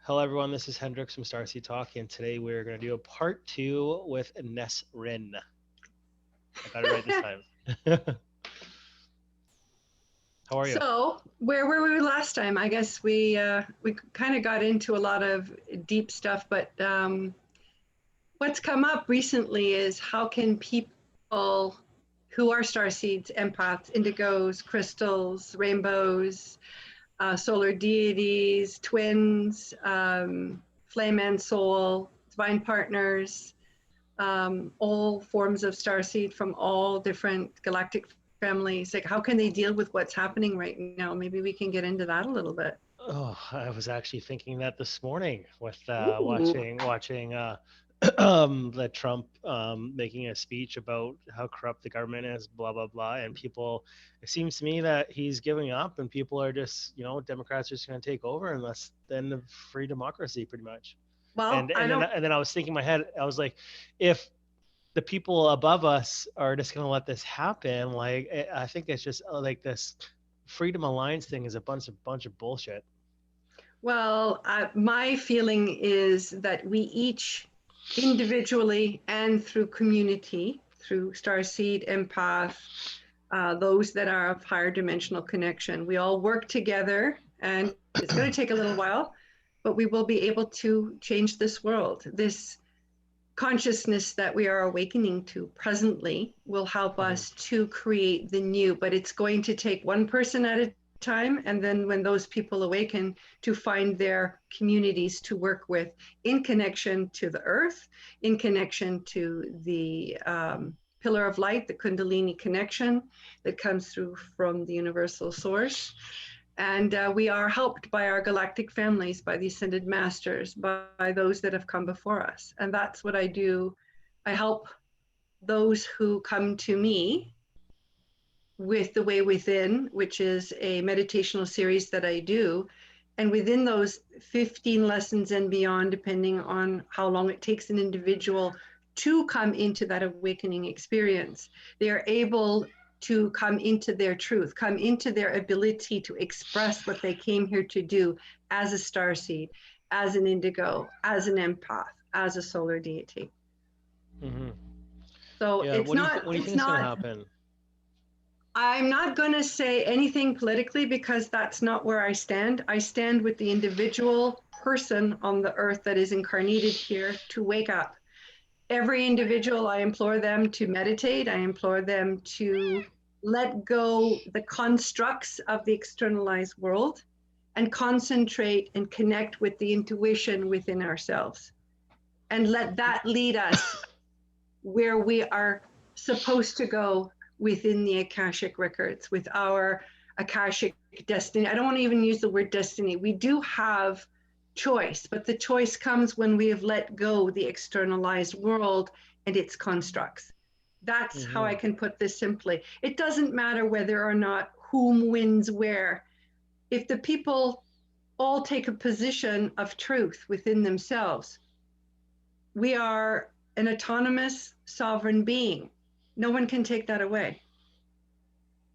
Hello, everyone. This is Hendrix from Starseed Talk, and today we're going to do a part two with NesRin. I got it right this time. How are you? So, where were we last time? I guess we kind of got into a lot of deep stuff, but what's come up recently is how can people who are star seeds, empaths, indigos, crystals, rainbows, solar deities, twins, flame and soul, divine partners, all forms of starseed from all different galactic families, like how can they deal with what's happening right now? Maybe we can get into that a little bit. Oh, I was actually thinking that this morning with Ooh. watching the Trump making a speech about how corrupt the government is, blah blah blah, and people. It seems to me that he's giving up, and people are just, Democrats are just going to take over, unless then the free democracy, pretty much. Well, And I and then don't. and then I was thinking in my head, I was like, if the people above us are just going to let this happen, like I think it's just like this Freedom Alliance thing is a bunch of bullshit. Well, my feeling is that we each individually and through community, through starseed, empath, those that are of higher dimensional connection, we all work together, and it's going to take a little while, but we will be able to change this world. This consciousness that we are awakening to presently will help Mhm. us to create the new, but it's going to take one person at a time. And then when those people awaken, to find their communities to work with in connection to the earth, in connection to the pillar of light, the Kundalini connection that comes through from the universal source. And we are helped by our galactic families, by the ascended masters, by those that have come before us. And that's what I do. I help those who come to me with the Way Within, which is a meditational series that I do. And within those 15 lessons and beyond, depending on how long it takes an individual to come into that awakening experience, they are able to come into their truth, come into their ability to express what they came here to do as a star seed, as an indigo, as an empath, as a solar deity. Mhm. So Yeah. it's not, What do you it's think is going to not happen? I'm not going to say anything politically because that's not where I stand. I stand with the individual person on the earth that is incarnated here to wake up. Every individual, I implore them to meditate. I implore them to let go the constructs of the externalized world and concentrate and connect with the intuition within ourselves and let that lead us where we are supposed to go within the Akashic records with our Akashic destiny. I don't want to even use the word destiny. We do have choice, but the choice comes when we have let go the externalized world and its constructs. That's how I Hmm. can put this simply. It doesn't matter whether or not whom wins where. If the people all take a position of truth within themselves, we are an autonomous sovereign being. No one can take that away.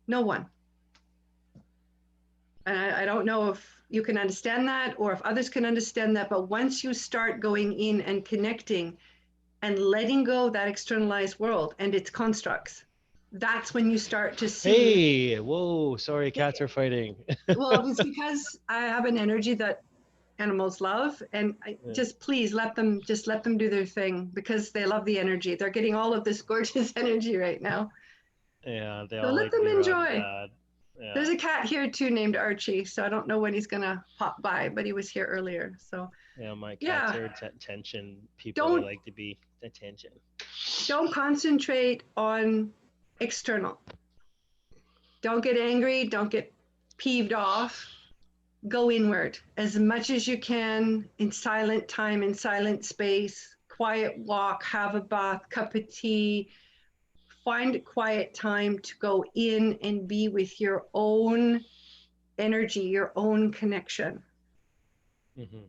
No one. And I don't know if you can understand that or if others can understand that. But once you start going in and connecting and letting go of that externalized world and its constructs, that's when you start to see. Hey, whoa! Sorry, cats are fighting. Well, it's because I have an energy that animals love, and I Yeah, just please let them do their thing because they love the energy. They're getting all of this gorgeous energy right now. yeah, they So all let like to them be around enjoy. dad. There's Yeah, a cat here too named Archie, so I don't know when he's gonna pop by, but he was here earlier. So yeah. My cats yeah, are attention people. They don't like to be attention. don't concentrate on external. Don't get angry. Don't get peeved off. Go inward as much as you can in silent time, in silent space. Quiet walk, have a bath, cup of tea. Find quiet time to go in and be with your own energy, your own connection. Hmm.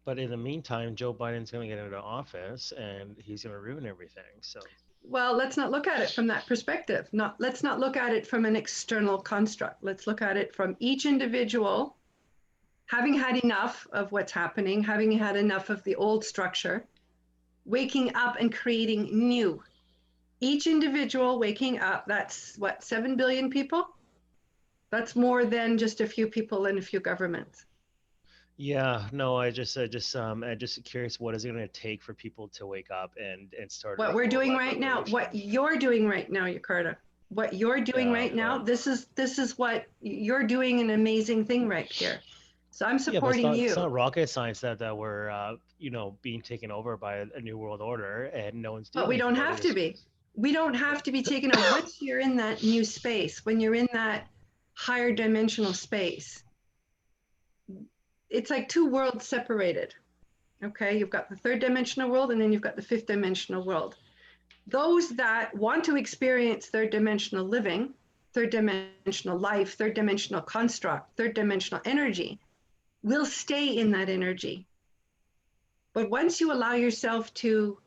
But in the meantime, Joe Biden's going to get into office, and he's going to ruin everything. So. Well, let's not look at it from that perspective. Not let's not look at it from an external construct. Let's look at it from each individual having had enough of what's happening, having had enough of the old structure, waking up and creating new. Each individual waking up, that's what, 7 billion people? That's more than just a few people and a few governments. Yeah, no, I just curious what is it going to take for people to wake up and start a What we're doing worldwide right now, revolution. what you're doing right now, Yakarta, what you're doing Yeah, right now, but this is what you're doing, an amazing thing right here. So I'm yeah, but supporting it's you. not rocket science that we're being taken over by a new world order and no one's But doing we anything don't about it. have to It's, be. We don't have to be taken out. Once you're in that new space, when you're in that higher dimensional space, it's like two worlds separated. Okay, you've got the third dimensional world and then you've got the fifth dimensional world. Those that want to experience third dimensional living, third dimensional life, third dimensional construct, third dimensional energy will stay in that energy. But once you allow yourself to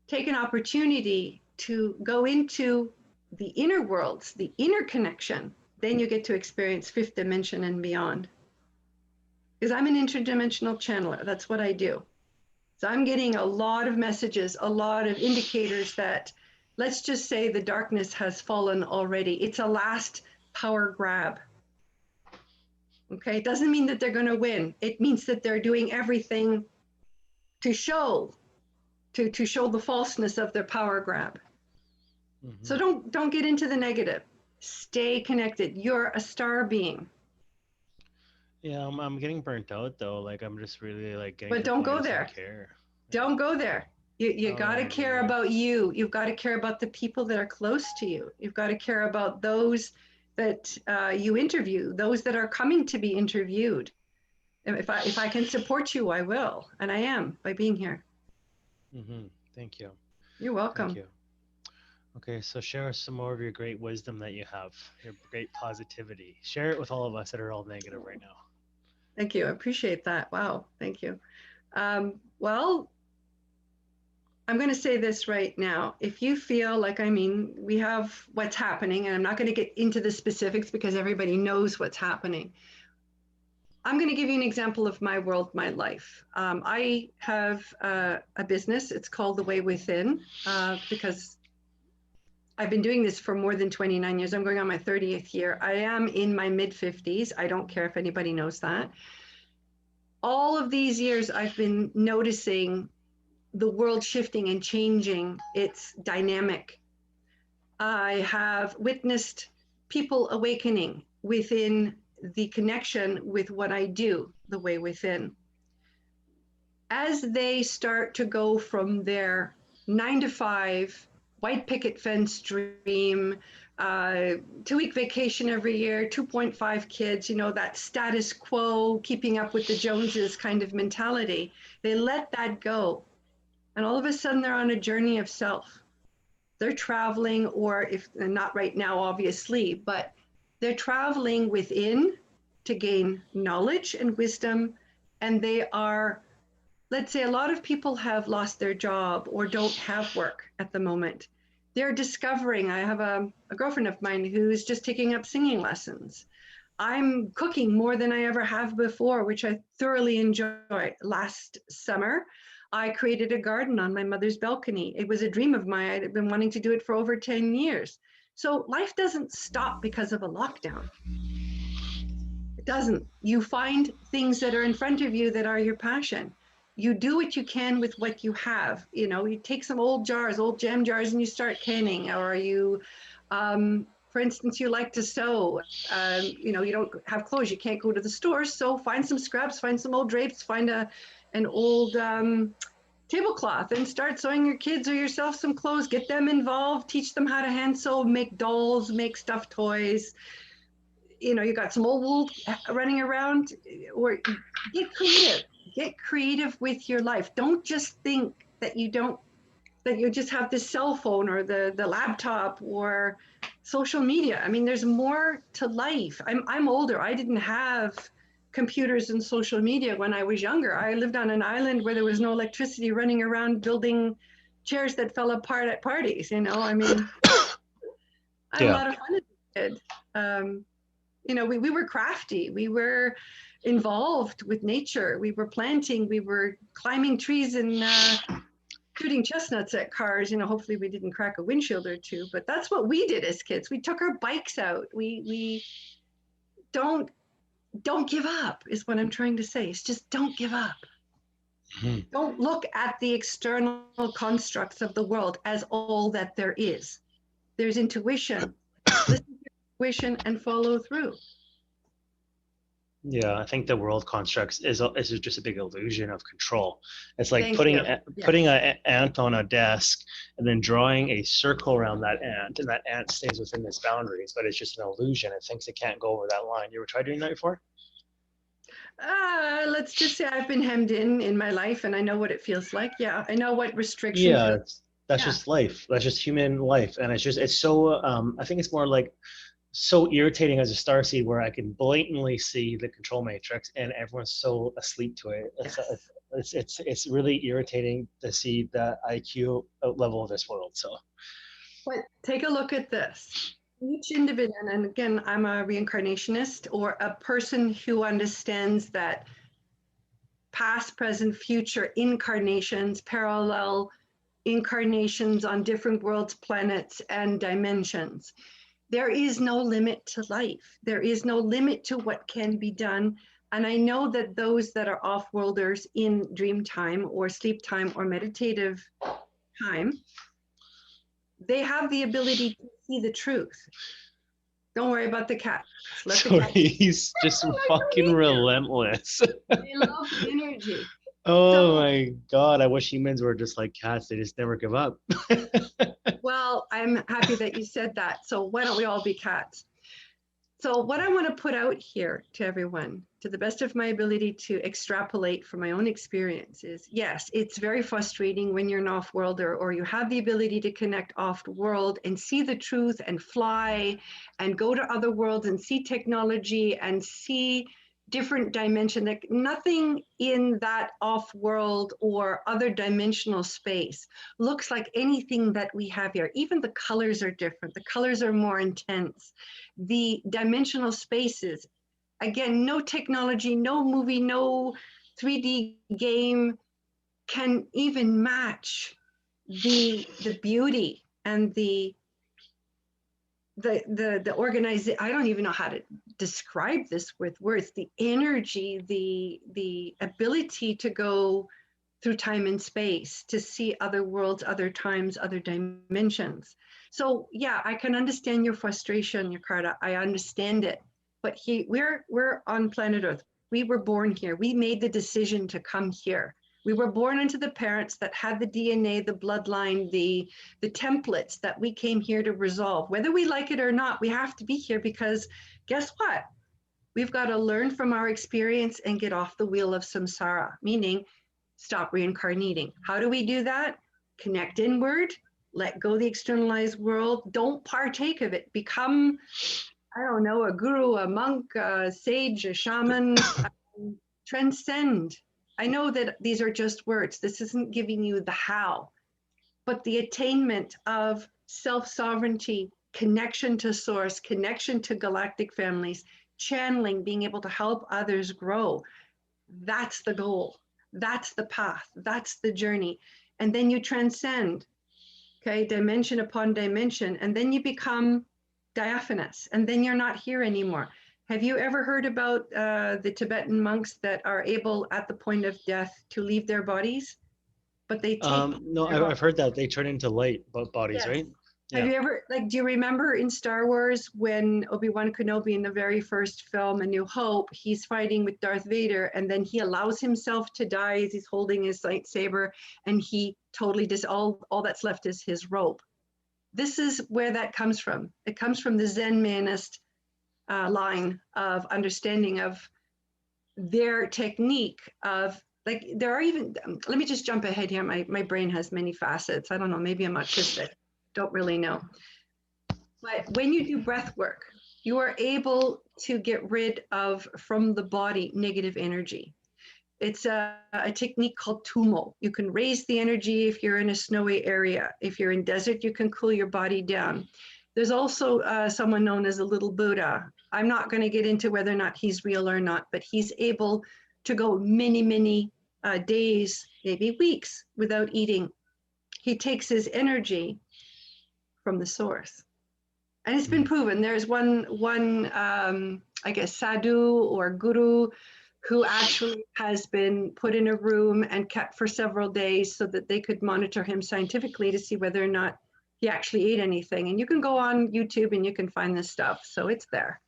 take an opportunity to go into the inner worlds, the inner connection, then you get to experience fifth dimension and beyond. Because I'm an interdimensional channeler. That's what I do. So I'm getting a lot of messages, a lot of indicators that, let's just say, the darkness has fallen already. It's a last power grab. Okay. It doesn't mean that they're going to win. It means that they're doing everything to show, to show the falseness of their power grab. So hmm don't get into the negative. Stay connected. You're a star being. Yeah, I'm getting burnt out though. Like I'm just really like getting But to the don't point I go just don't there. care. Yeah. Don't go there. You Oh got to no, care really. about you. You've got to care about the people that are close to you. You've got to care about those that you interview, those that are coming to be interviewed. If I can support you, I will, and I am by being here. Thank you. You're Thank welcome. you. Okay, so share some more of your great wisdom that you have, your great positivity. Share it with all of us that are all negative right now. Thank you. I appreciate that. Wow. Thank you. Well, I'm going to say this right now. If you feel like, I mean, we have what's happening, and I'm not going to get into the specifics because everybody knows what's happening. I'm going to give you an example of my world, my life. I have a business. It's called The Way Within because I've been doing this for more than 29 years. I'm going on my 30th year. I am in my mid 50s. I don't care if anybody knows that. All of these years, I've been noticing the world shifting and changing its dynamic. I have witnessed people awakening within the connection with what I do, the way within. As they start to go from their 9 to 5 white picket fence dream, 2 week vacation every year, 2.5 kids, that status quo, keeping up with the Joneses kind of mentality, they let that go. And all of a sudden, they're on a journey of self. They're traveling, or if not right now, obviously, but they're traveling within to gain knowledge and wisdom. And they are, let's say, a lot of people have lost their job or don't have work at the moment. They're discovering. I have a girlfriend of mine who's just taking up singing lessons. I'm cooking more than I ever have before, which I thoroughly enjoy. Last summer, I created a garden on my mother's balcony. It was a dream of mine. I'd been wanting to do it for over 10 years. So life doesn't stop because of a lockdown. It doesn't. You find things that are in front of you that are your passion. You do what you can with what you have. You take some old jars, old jam jars, and you start canning, or for instance, you like to sew. You don't have clothes, you can't go to the store, so find some scraps, find some old drapes, find an old tablecloth, and start sewing your kids or yourself some clothes. Get them involved, teach them how to hand sew, make dolls, make stuffed toys. You got some old wool running around, or get creative with your life. Don't just think that you just have the cell phone or the laptop or social media. I mean, there's more to life. I'm older. I didn't have computers and social media when I was younger. I lived on an island where there was no electricity, running around building chairs that fell apart at parties. I mean, I had a Yeah. lot of fun as a kid. You know, we were crafty. We were involved with nature. We were planting. We were climbing trees and shooting chestnuts at cars. You know, hopefully we didn't crack a windshield or two, but that's what we did as kids. We took our bikes out. We don't give up is what I'm trying to say. It's just don't give up. Hmm. Don't look at the external constructs of the world as all that there is. There's intuition. Listen to your intuition and follow through. Yeah, I think the world constructs is just a big illusion of control. It's like Thank you. putting Yes. an ant on a desk and then drawing a circle around that ant, and that ant stays within its boundaries, but it's just an illusion. It thinks it can't go over that line. You ever tried doing that before? Let's just say I've been hemmed in my life, and I know what it feels like. Yeah, I know what restriction Yeah, feels. that's Yeah. just life. That's just human life, and it's so. I think it's more like so irritating as a starseed where I can blatantly see the control matrix and everyone's so asleep to it. Yes. It's really irritating to see the IQ level of this world. So But take a look at this. Each individual, and again, I'm a reincarnationist or a person who understands that past, present, future incarnations, parallel incarnations on different worlds, planets, and dimensions. There is no limit to life. There is no limit to what can be done. And I know that those that are off-worlders in dream time or sleep time or meditative time, they have the ability to see the truth. Don't worry about the cats. Let the sorry, cats. he's just I don't fucking need to. relentless. They love the energy. Oh So, my god, I wish humans were just like cats. They just never give up. well, I'm happy that you said that. So why don't we all be cats? So what I want to put out here to everyone, to the best of my ability to extrapolate from my own experience is, yes, it's very frustrating when you're an off-worlder or you have the ability to connect off-world and see the truth and fly and go to other worlds and see technology and see different dimension. Like nothing in that off-world or other dimensional space looks like anything that we have here. Even the colors are different. The colors are more intense. The dimensional spaces, again, no technology, no movie, no 3D game can even match the beauty and the organization. I don't even know how to describe this with words. The energy, the ability to go through time and space to see other worlds, other times, other dimensions. So yeah, I can understand your frustration, Yakarta. I understand it. But we're on planet Earth. We were born here. We made the decision to come here. We were born into the parents that had the DNA, the bloodline, the templates that we came here to resolve. Whether we like it or not, we have to be here because guess what? We've got to learn from our experience and get off the wheel of samsara, meaning stop reincarnating. How do we do that? Connect inward, let go the externalized world, don't partake of it. Become, I don't know, a guru, a monk, a sage, a shaman, transcend. I know that these are just words. This isn't giving you the how, but the attainment of self-sovereignty, connection to source, connection to galactic families, channeling, being able to help others grow. That's the goal. That's the path. That's the journey. And then you transcend, okay, dimension upon dimension, and then you become diaphanous, and then you're not here anymore. Have you ever heard about the Tibetan monks that are able at the point of death to leave their bodies, but they take No, their body? I've heard that they turn into light bodies, Yes. right? Have Yeah. you ever, like, do you remember in Star Wars when Obi-Wan Kenobi in the very first film, A New Hope, he's fighting with Darth Vader and then he allows himself to die as he's holding his lightsaber and he totally all that's left is his robe. This is where that comes from. It comes from the Zen manist line of understanding of their technique of, like, there are even, let me just jump ahead here. My brain has many facets. I don't know, maybe I'm autistic. Don't really know. But when you do breath work, you are able to get rid of from the body negative energy. It's a technique called tumo. You can raise the energy if you're in a snowy area. If you're in desert, you can cool your body down. There's also someone known as a little Buddha I'm not going to get into whether or not he's real or not, but he's able to go many, many days, maybe weeks without eating. He takes his energy from the source. And it's been proven. There's one I guess, sadhu or guru who actually has been put in a room and kept for several days so that they could monitor him scientifically to see whether or not he actually ate anything. And you can go on YouTube and you can find this stuff. So it's there.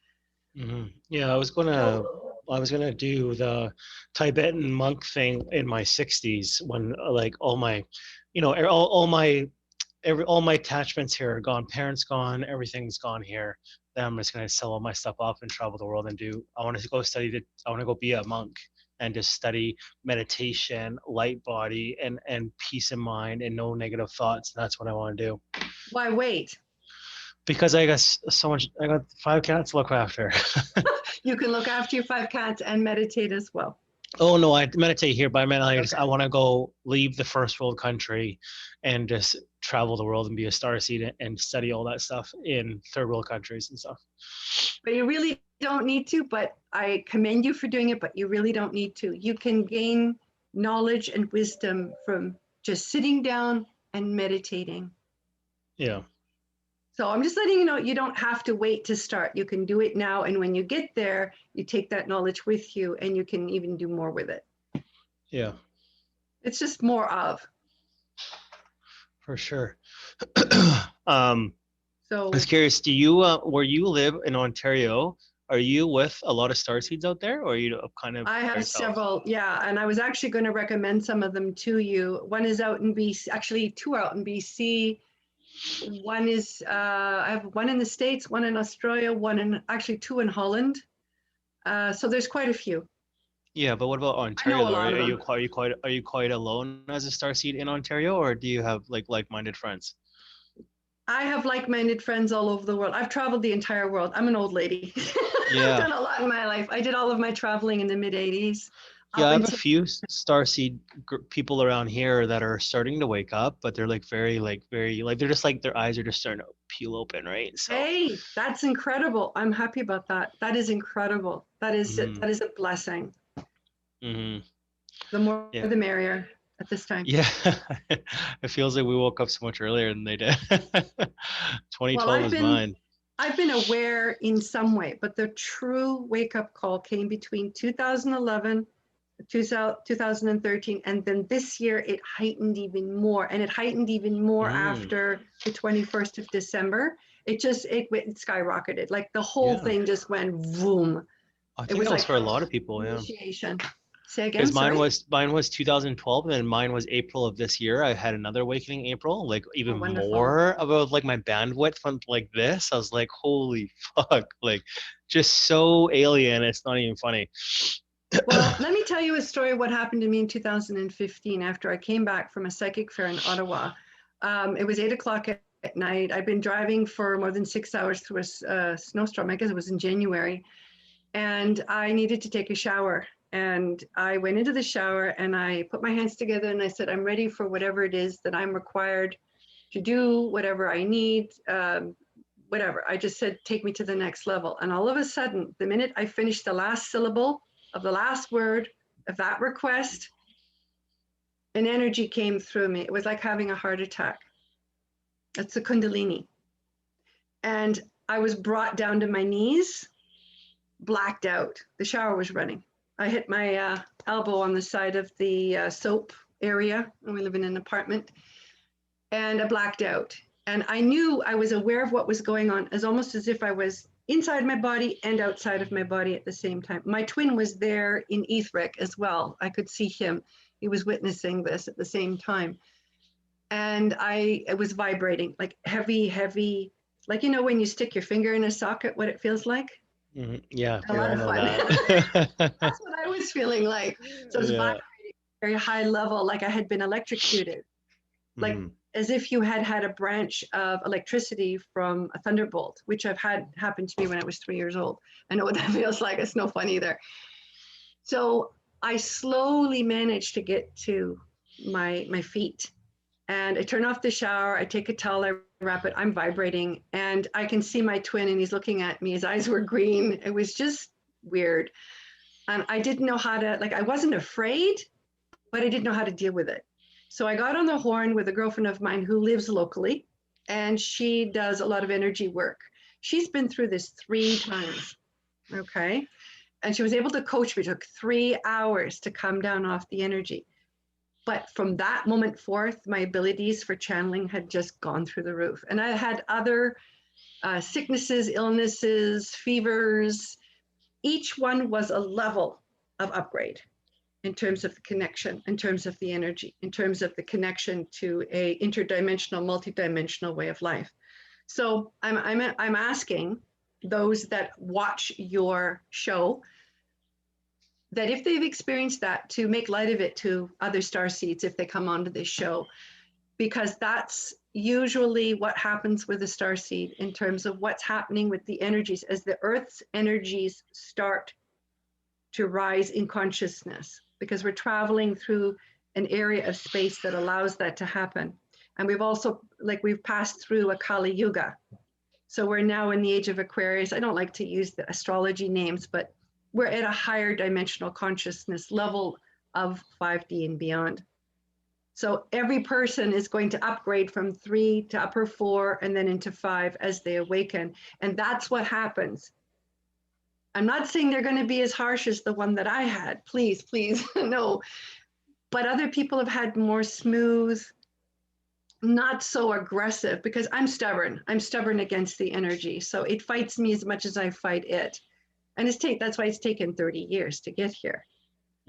Yeah, I was gonna do the Tibetan monk thing in my 60s when like all my, all my attachments here are gone, parents gone, everything's gone here. Then I'm just gonna sell all my stuff off and travel the world and do. I want to go I want to go be a monk and just study meditation, light body, and peace of mind and no negative thoughts. That's what I want to do. Why wait? Because I got so much. I got 5 cats to look after. You can look after your 5 cats and meditate as well. Oh no, I meditate here, but I mean, Okay. I want to go leave the first world country and just travel the world and be a starseed and study all that stuff in third world countries and stuff. But you really don't need to, but I commend you for doing it, but you really don't need to. You can gain knowledge and wisdom from just sitting down and meditating. Yeah. So I'm just letting you know, you don't have to wait to start. You can do it now. And when you get there, you take that knowledge with you and you can even do more with it. Yeah. It's just more of. For sure. So I was curious, do you, where you live in Ontario, are you with a lot of starseeds out there or are you kind of I by have yourself? several, yeah, and I was actually going to recommend some of them to you. One is out in BC, actually 2 out in BC. One is, I have one in the States, one in Australia, actually 2 in Holland. So there's quite a few. Yeah, but what about I know Ontario a though? lot of them. Are you quite alone as a starseed in Ontario, or do you have like-minded friends? I have like-minded friends all over the world. I've traveled the entire world. I'm an old lady. I've Yeah. done a lot in my life. I did all of my traveling in the mid 80s Yeah, I up have a until, few starseed people around here that are starting to wake up, but they're very they're just like their eyes are just starting to peel open, right? So, hey, that's incredible. I'm happy about that. That is incredible. That is hmm that is a blessing. hmm The more yeah, the merrier at this time. yeah. It feels like we woke up so much earlier than they did. Well, 2012 was mine. I've been aware in some way, but the true wake up call came between 2011, 2013, and then this year it heightened even more. And it heightened even more Mm, after the 21st of December. It skyrocketed. Like the whole yeah, thing just went boom. I It think was that was like for a lot of people. Yeah. initiation. Say again, Because sorry. mine was 2012 and then mine was April of this year. I had another awakening April, like Oh, even wonderful. more about like my bandwidth from like this. I was like, holy fuck, like just so alien. It's not even funny. Well, let me tell you a story of what happened to me in 2015 after I came back from a psychic fair in Ottawa. It was 8 o'clock at night. I'd been driving for more than 6 hours through a snowstorm. I guess it was in January. And I needed to take a shower. And I went into the shower and I put my hands together and I said, I'm ready for whatever it is that I'm required to do, whatever I need, whatever. I just said, take me to the next level. And all of a sudden, the minute I finished the last syllable of the last word of that request, an energy came through me. It was like having a heart attack. That's the Kundalini. And I was brought down to my knees, blacked out. The shower was running. I hit my elbow on the side of the soap area, and we live in an apartment, and I blacked out. And I knew I was aware of what was going on, as almost as if I was inside my body and outside of my body at the same time. My twin was there in Ethric as well. I could see him. He was witnessing this at the same time. And it was vibrating, like heavy, heavy, like, you know, when you stick your finger in a socket, what it feels like. Yeah, A we lot all of know fun. that. That's what I was feeling like. So it was Yeah. vibrating very high level, like I had been electrocuted, like Mhm. as if you had a branch of electricity from a thunderbolt, which I've had happen to me when I was 3 years old. I know what that feels like. It's no fun either. So I slowly managed to get to my feet, and I turn off the shower. I take a towel. I rapid, I'm vibrating, and I can see my twin, and he's looking at me. His eyes were green. It was just weird. And I didn't know how to, like, I wasn't afraid, but I didn't know how to deal with it. So I got on the horn with a girlfriend of mine who lives locally, and she does a lot of energy work. She's been through this 3 times. Okay. And she was able to coach me. It took 3 hours to come down off the energy. But from that moment forth, my abilities for channeling had just gone through the roof. And I had other sicknesses, illnesses, fevers. Each one was a level of upgrade in terms of the connection, in terms of the energy, in terms of the connection to a interdimensional, multidimensional way of life. So I'm asking those that watch your show that if they've experienced that, to make light of it to other starseeds if they come onto this show, because that's usually what happens with a starseed in terms of what's happening with the energies as the Earth's energies start to rise in consciousness, because we're traveling through an area of space that allows that to happen. And we've also, like, we've passed through a Kali Yuga. So we're now in the age of Aquarius. I don't like to use the astrology names, but we're at a higher dimensional consciousness level of 5D and beyond. So every person is going to upgrade from 3 to upper 4 and then into 5 as they awaken. And that's what happens. I'm not saying they're going to be as harsh as the one that I had. Please, please, no. But other people have had more smooth, not so aggressive, because I'm stubborn. I'm stubborn against the energy. So it fights me as much as I fight it. And that's why it's taken 30 years to get here.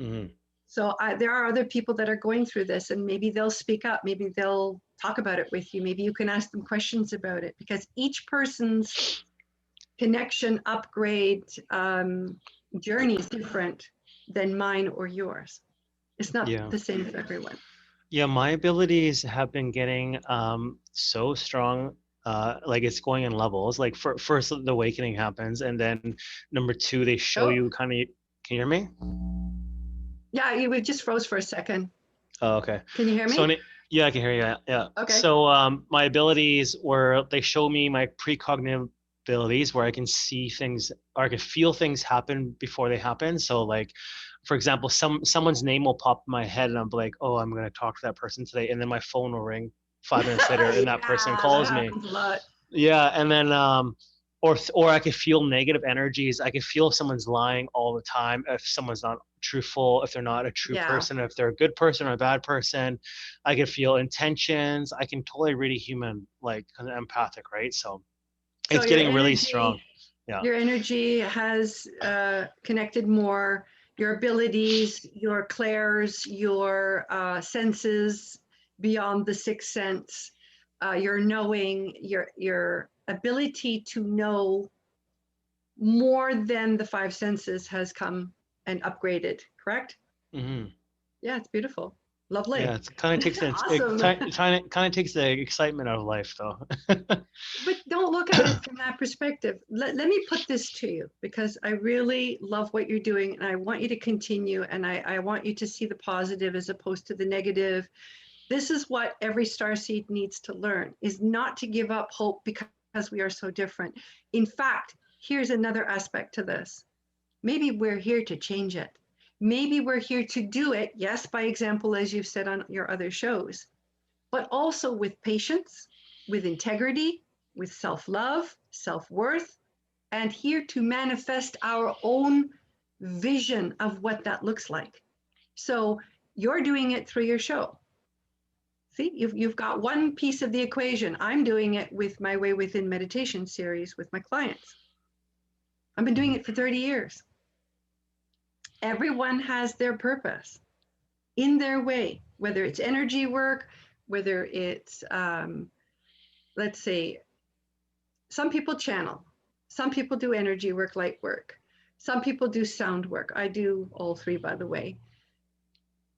Mm-hmm. So there are other people that are going through this, and maybe they'll speak up. Maybe they'll talk about it with you. Maybe you can ask them questions about it, because each person's connection, upgrade, journey is different than mine or yours. It's not the same for everyone. Yeah, my abilities have been getting so strong. Like it's going in levels. Like first the awakening happens, and then number 2 they show you kind of. Can you hear me? Yeah, you just froze for a second. Oh, okay. Can you hear me? So yeah, I can hear you. Yeah. Okay. So my abilities were, they show me my precognitive abilities where I can see things, or I can feel things happen before they happen. So like, for example, someone's name will pop in my head and I'm like, oh, I'm going to talk to that person today. And then my phone will ring 5 minutes later and that person calls me. A lot. Yeah. And then, or I could feel negative energies. I could feel if someone's lying all the time, if someone's not truthful, if they're not a true person, if they're a good person or a bad person. I could feel intentions. I can totally read a human, like empathic, right? So it's getting really strong. Yeah. Your energy has connected more. Your abilities, your clairs, your senses beyond the 6th sense, your knowing, your ability to know more than the 5 senses has come and upgraded, correct? Mm-hmm. Yeah, it's beautiful. Lovely. Yeah, it kind of takes kind of takes the excitement out of life, though. But don't look at it from that perspective. Let me put this to you, because I really love what you're doing, and I want you to continue, and I want you to see the positive as opposed to the negative. This is what every starseed needs to learn, is not to give up hope because we are so different. In fact, here's another aspect to this. Maybe we're here to change it. Maybe we're here to do it, yes, by example, as you've said on your other shows, but also with patience, with integrity, with self-love, self-worth, and here to manifest our own vision of what that looks like. So you're doing it through your show. See, you've got one piece of the equation. I'm doing it with my Way Within meditation series with my clients. I've been doing it for 30 years. Everyone has their purpose in their way, whether it's energy work, whether it's, let's say, some people channel, some people do energy work, light work, some people do sound work. I do all 3, by the way.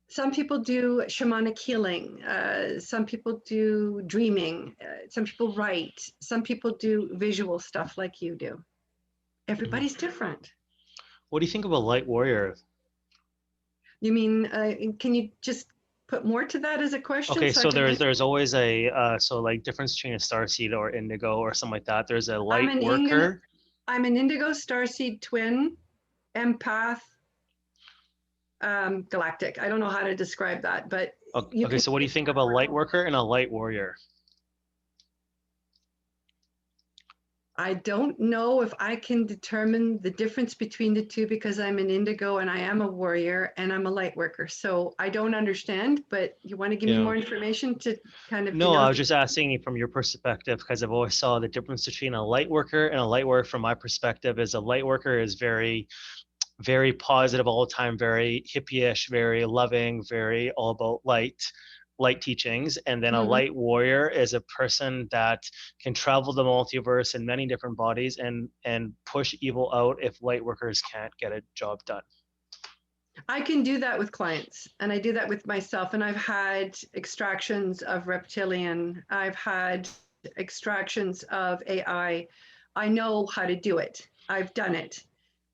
Some people do shamanic healing. Some people do dreaming. Some people write. Some people do visual stuff like you do. Everybody's different. What do you think about light warrior? You mean, can you just put more to that as a question Okay, so I so can answer? there's always a so like difference between a starseed or indigo or something like that. There's a I'm light an indigo, worker. I'm an indigo starseed twin, empath, galactic. I don't know how to describe that, but you Okay, can so what do you use think of that a word. light worker and a light warrior? I don't know if I can determine the difference between the two because I'm an indigo and I am a warrior and I'm a light worker. So I don't understand, but you want to give me Yeah. more information to kind of No, I denote was just asking you from your perspective because I've always saw the difference between a light worker and a light worker. From my perspective, is a light worker is very, very positive all the time, very hippie-ish, very loving, very all about light teachings. And then a Mhm. light warrior is a person that can travel the multiverse in many different bodies and push evil out if light workers can't get a job done. I can do that with clients and I do that with myself. And I've had extractions of reptilian, I've had extractions of AI. I know how to do it, I've done it,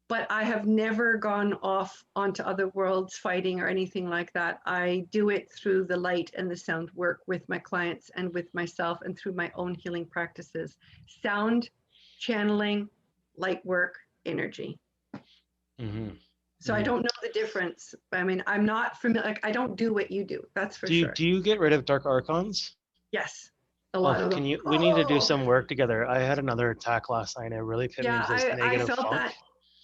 but I have never gone off onto other worlds fighting or anything like that. I do it through the light and the sound work with my clients and with myself and through my own healing practices. Sound, channeling, light work, energy. Mm-hmm. So I Mm-hmm. don't know the difference. I mean, I'm not familiar. Like, I don't do what you do. That's for Do you sure. do you get rid of dark archons? Yes, a Oh, lot of them. can you? We need to do Oh, some work together. I had another attack last night. It really put me yeah. into this I negative felt funk. that.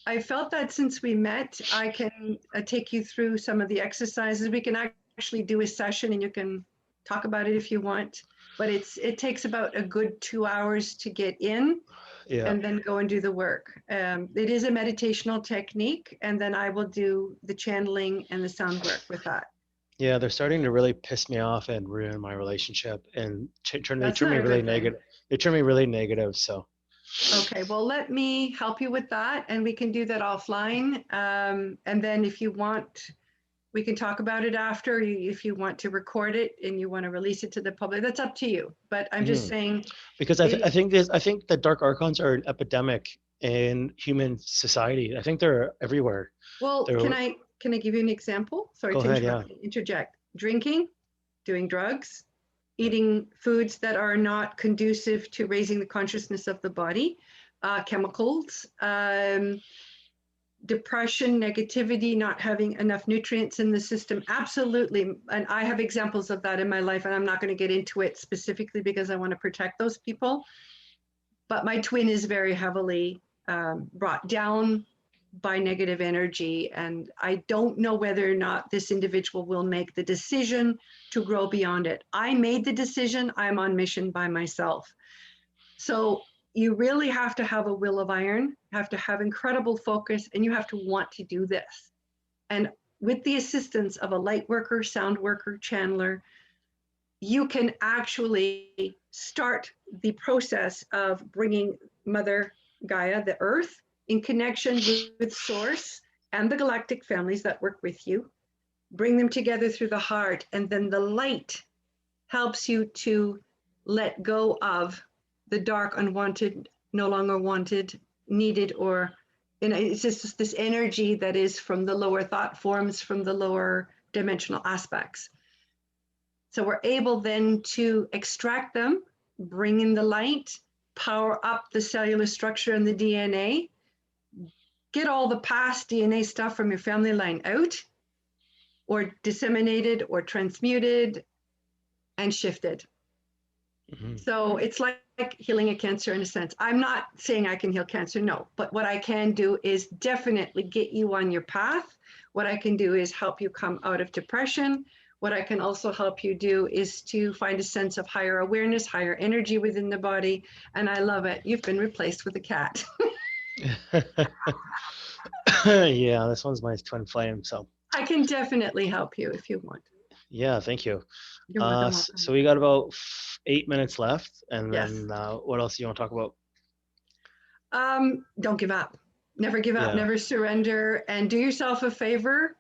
I felt that since we met. I can take you through some of the exercises. We can actually do a session, and you can talk about it if you want. But it takes about a good 2 hours to get in, Yeah. and then go and do the work. It is a meditational technique, and then I will do the channeling and the sound work with that. Yeah, they're starting to really piss me off and ruin my relationship and they That's turn not me a really good thing. negative. They turn me really negative. So, Okay, well, let me help you with that, and we can do that offline. And then if you want, we can talk about it after. If you want to record it and you want to release it to the public, that's up to you. But I'm just mhm. saying, Because it, I think that dark archons are an epidemic in human society. I think they're everywhere. well, They're can I give you an example? Sorry Go to ahead. Yeah. interject. Drinking, doing drugs, Yeah. eating foods that are not conducive to raising the consciousness of the body, chemicals, depression, negativity, not having enough nutrients in the system. Absolutely. And I have examples of that in my life, and I'm not going to get into it specifically because I want to protect those people. But my twin is very heavily brought down by negative energy. And I don't know whether or not this individual will make the decision to grow beyond it. I made the decision. I'm on mission by myself. So you really have to have a will of iron, have to have incredible focus, and you have to want to do this. And with the assistance of a light worker, sound worker, channeler, you can actually start the process of bringing Mother Gaia, the Earth, in connection with Source and the galactic families that work with you, bring them together through the heart, and then the light helps you to let go of the dark, unwanted, no longer wanted, needed, or it's just this energy that is from the lower thought forms, from the lower dimensional aspects. So we're able then to extract them, bring in the light, power up the cellular structure and the DNA, get all the past DNA stuff from your family line out, or disseminated, or transmuted, and shifted. Hmm. So it's like healing a cancer in a sense. I'm not saying I can heal cancer, no, but what I can do is definitely get you on your path. What I can do is help you come out of depression. What I can also help you do is to find a sense of higher awareness, higher energy within the body. And I love it. You've been replaced with a cat. Yeah, this one's my twin flame. So, I can definitely help you if you want. yeah, thank you. You're more than welcome. So we got about 8 minutes left, and Yes. then what else do you want to talk about? Don't give up. Never give up, Yeah. never surrender, and do yourself a favor.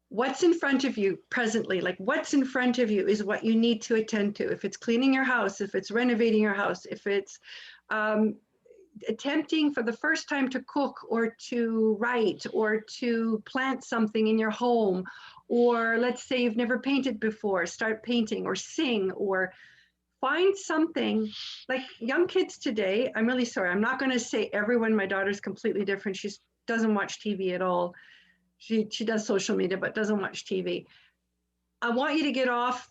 What's in front of you presently, like what's in front of you is what you need to attend to. If it's cleaning your house, if it's renovating your house, if it's attempting for the first time to cook or to write or to plant something in your home, or let's say you've never painted before, start painting or sing or find something. Like young kids today, I'm really sorry, I'm not going to say everyone. My daughter's completely different. She doesn't watch TV at all. She does social media, but doesn't watch TV. I want you to get off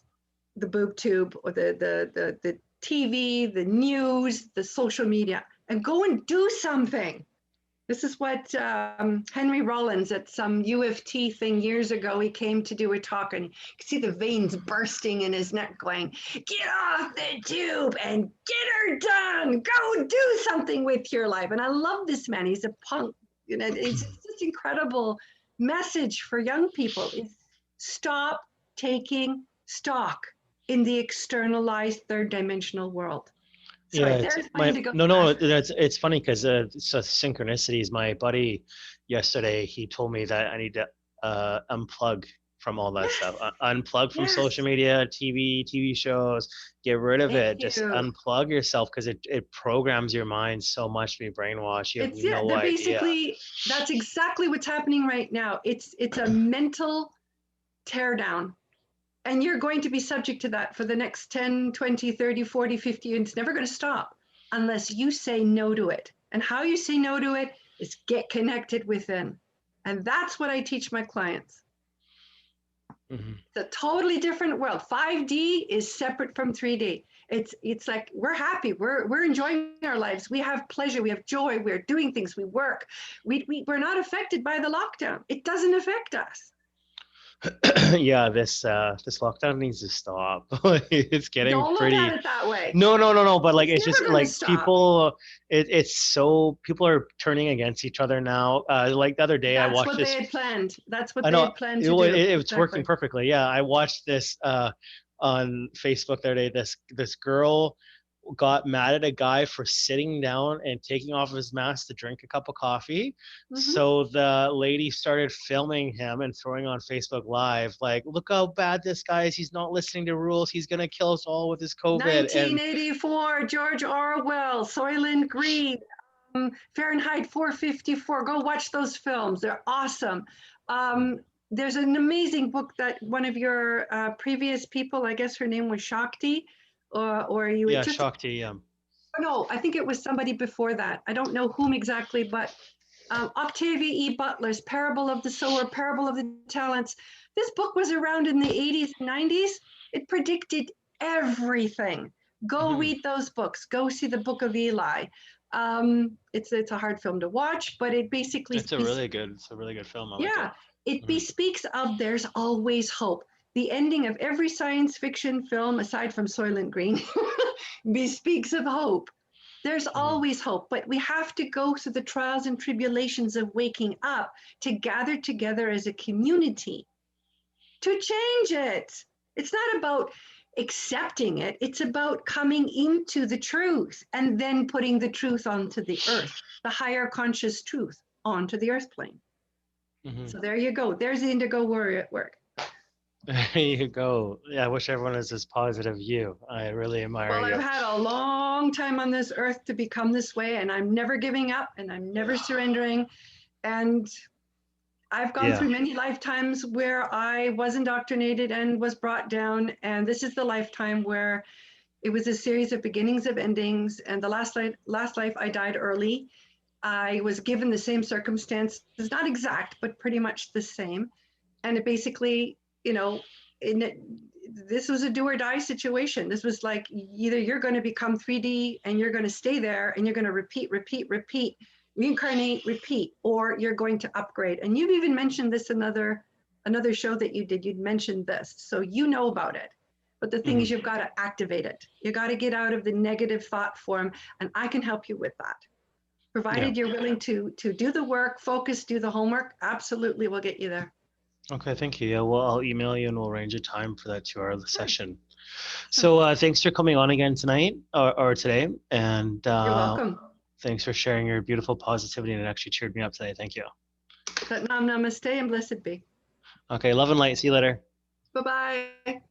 the boob tube or the TV, the news, the social media, and go and do something. This is what Henry Rollins at some UFT thing years ago, he came to do a talk, and you could see the veins bursting in his neck going, get off the tube and get her done. Go do something with your life. And I love this man. He's a punk. You know, it's just this incredible message for young people is stop taking stock in the externalized third dimensional world. Sorry, Yeah, there's my mine to go. no, it's funny because it's a synchronicities. My buddy yesterday, he told me that I need to unplug from all that stuff. Yes, Unplug from yes. social media, TV shows, get rid of Thank it. Just you. unplug yourself because it programs your mind so much to be brainwashed. You have It's yeah, no they're idea. basically that's exactly what's happening right now. It's a mental teardown. And you're going to be subject to that for the next 10, 20, 30, 40, 50 years. It's never going to stop unless you say no to it. And how you say no to it is get connected within. And that's what I teach my clients. Mhm. It's a totally different world. 5D is separate from 3D. It's like we're happy, we're enjoying our lives, we have pleasure, we have joy, we're doing things, we work, we're not affected by the lockdown. It doesn't affect us. Yeah, this lockdown needs to stop. It's getting Don't look at pretty. it that way. No. But like, It's it's just never going to like stop. people. It's so people are turning against each other now. Like the other day, I That's watched what they this. had planned. That's what I they know had planned to do. it's working Exactly. perfectly. Yeah, I watched this on Facebook the other day. This girl got mad at a guy for sitting down and taking off his mask to drink a cup of coffee. Mm-hmm. So the lady started filming him and throwing on Facebook Live, like, look how bad this guy is. He's not listening to rules. He's gonna kill us all with his COVID. And 1984, George Orwell, Soylent Green, Fahrenheit 454. Go watch those films. They're awesome. There's an amazing book that one of your previous people, I guess her name was Shakti, or you would yeah, just, Shakti. no, I think it was somebody before that. I don't know whom exactly, but Octavia E. Butler's Parable of the Sower, Parable of the Talents. This book was around in the 80s and 90s. It predicted everything. Go Mhm. read those books. Go see the Book of Eli. It's a hard film to watch, but it basically It's a really good film. I like it. yeah, it Mhm. bespeaks of there's always hope. The ending of every science fiction film, aside from Soylent Green, bespeaks of hope. There's Mhm. always hope, but we have to go through the trials and tribulations of waking up to gather together as a community to change it. It's not about accepting it, it's about coming into the truth and then putting the truth onto the earth, the higher conscious truth onto the earth plane. Mhm. So there you go. There's the indigo warrior at work. There you go. Yeah, I wish everyone was as positive as you. I really admire Well, I've you. had a long time on this earth to become this way, and I'm never giving up and I'm never surrendering. And I've gone Yeah. through many lifetimes where I was indoctrinated and was brought down. And this is the lifetime where it was a series of beginnings of endings. And the last life I died early. I was given the same circumstances, not exact, but pretty much the same. And it basically, you know, this was a do or die situation. This was like either you're going to become 3D and you're going to stay there and you're going to repeat, reincarnate, repeat, or you're going to upgrade. And you've even mentioned this another show that you did. You'd mentioned this, so you know about it. But the thing is, Mhm. you've got to activate it. You got to get out of the negative thought form, and I can help you with that. Yeah. Provided you're willing to do the work, focus, do the homework, absolutely, we'll get you there. Okay, thank you. Yeah, well, I'll email you and we'll arrange a time for that 2 hour Sure. session. Awesome. So thanks for coming on again tonight or today. And You're welcome. thanks for sharing your beautiful positivity and it actually cheered me up today. Thank you. Satnam Namaste and blessed be. Okay, love and light. See you later. Bye bye.